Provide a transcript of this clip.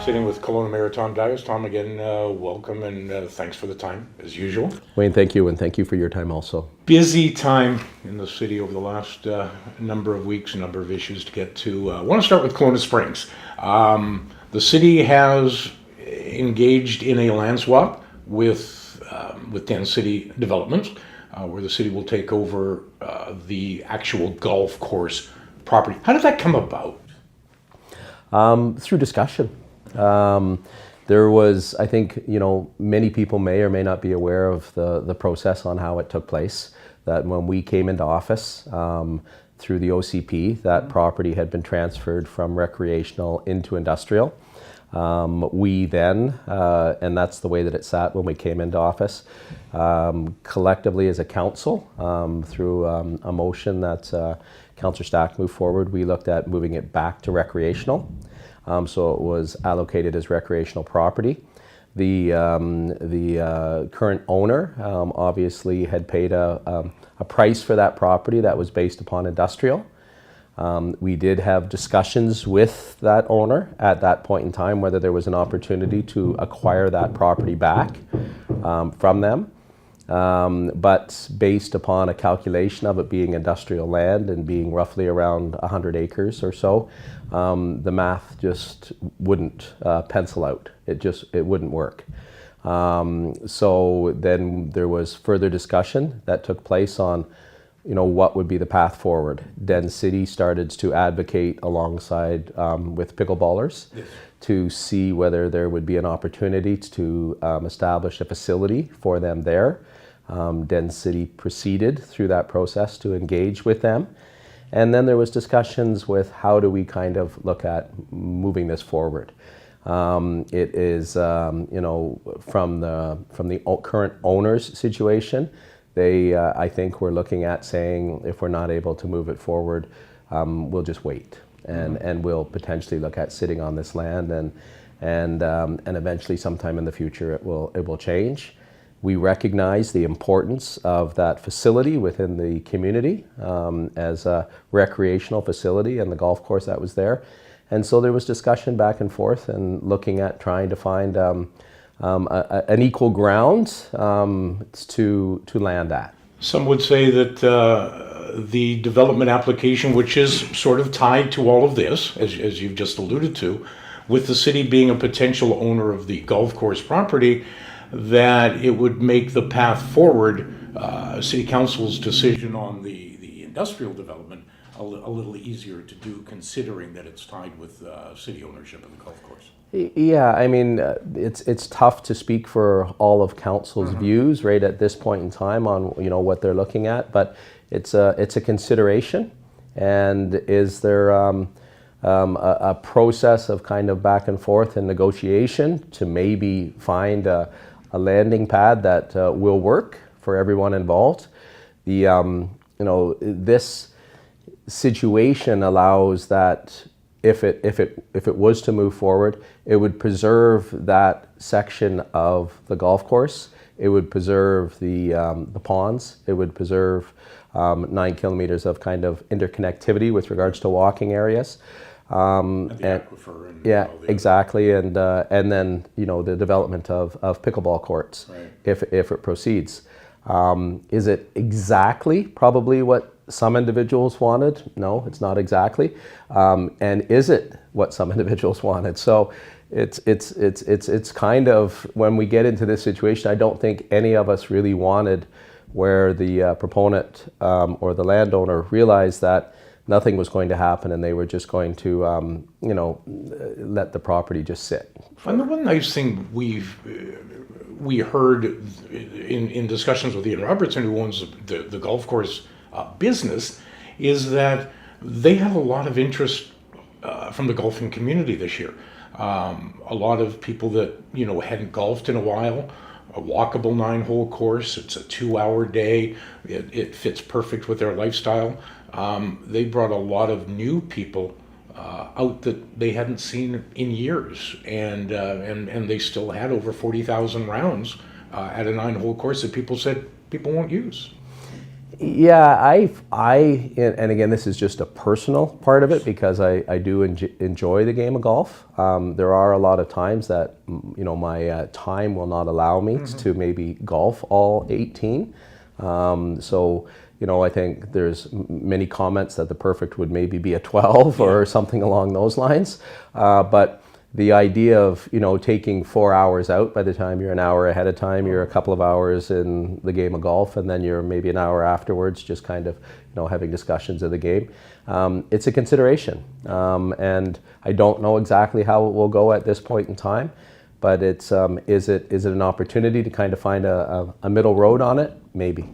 Sitting with Kelowna Mayor Tom Dyas. Tom, again, welcome and thanks for the time, as usual. Wayne, thank you, and thank you for your time also. Busy time in the city over the last number of weeks, a number of issues to get to. I want to start with Kelowna Springs. The city has engaged in a land swap with Den City Developments, where the city will take over the actual golf course property. How did that come about? Through discussion. There was, I think, many people may or may not be aware of the process on how it took place. That when we came into office through the OCP, that property had been transferred from recreational into industrial. We then, and that's the way that it sat when we came into office, collectively as a council, through a motion that Councillor Stack moved forward, we looked at moving it back to recreational. So it was allocated as recreational property. The current owner obviously had paid a price for that property that was based upon industrial. We did have discussions with that owner at that point in time whether there was an opportunity to acquire that property back from them. But based upon a calculation of it being industrial land and being roughly around 100 acres or so, the math just wouldn't pencil out. It wouldn't work. So then there was further discussion that took place on, what would be the path forward. Den City started to advocate alongside with pickleballers. Yes. To see whether there would be an opportunity to establish a facility for them there. Den City proceeded through that process to engage with them. And then there was discussions with how do we kind of look at moving this forward. It is, from the current owner's situation, they, I think, were looking at saying if we're not able to move it forward, we'll just wait. And we'll potentially look at sitting on this land, and eventually sometime in the future it will change. We recognize the importance of that facility within the community as a recreational facility and the golf course that was there. And so there was discussion back and forth and looking at trying to find an equal ground to land at. Some would say that the development application, which is sort of tied to all of this, as you've just alluded to, with the city being a potential owner of the golf course property, that it would make the path forward, City Council's decision on the industrial development a little easier to do, considering that it's tied with city ownership of the golf course. Yeah, I mean, it's tough to speak for all of council's views right at this point in time on what they're looking at, but it's a consideration. And is there a process of kind of back and forth and negotiation to maybe find a landing pad that will work for everyone involved? This situation allows that if it was to move forward, it would preserve that section of the golf course. It would preserve the ponds. It would preserve 9 kilometers of kind of interconnectivity with regards to walking areas. And the aquifer and yeah, exactly, and then the development of pickleball courts, right, if it proceeds. Is it exactly probably what some individuals wanted? No, it's not exactly. And is it what some individuals wanted? So it's kind of, when we get into this situation, I don't think any of us really wanted where the proponent or the landowner realized that nothing was going to happen and they were just going to, let the property just sit. And the one nice thing we heard in discussions with Ian Robertson, who owns the golf course business, is that they have a lot of interest from the golfing community this year. A lot of people that hadn't golfed in a while. A walkable 9-hole course. It's a 2-hour day. It fits perfect with their lifestyle. They brought a lot of new people out that they hadn't seen in years, and they still had over 40,000 rounds at a 9-hole course that people said people won't use. Yeah, and again, this is just a personal part of it because I do enjoy the game of golf. There are a lot of times that, my time will not allow me to maybe golf all 18. So, I think there's many comments that the perfect would maybe be a 12 or something along those lines. But the idea of, taking 4 hours out, by the time you're an hour ahead of time, you're a couple of hours in the game of golf, and then you're maybe an hour afterwards just kind of, having discussions of the game. It's a consideration. And I don't know exactly how it will go at this point in time, but is it an opportunity to kind of find a middle road on it? Maybe.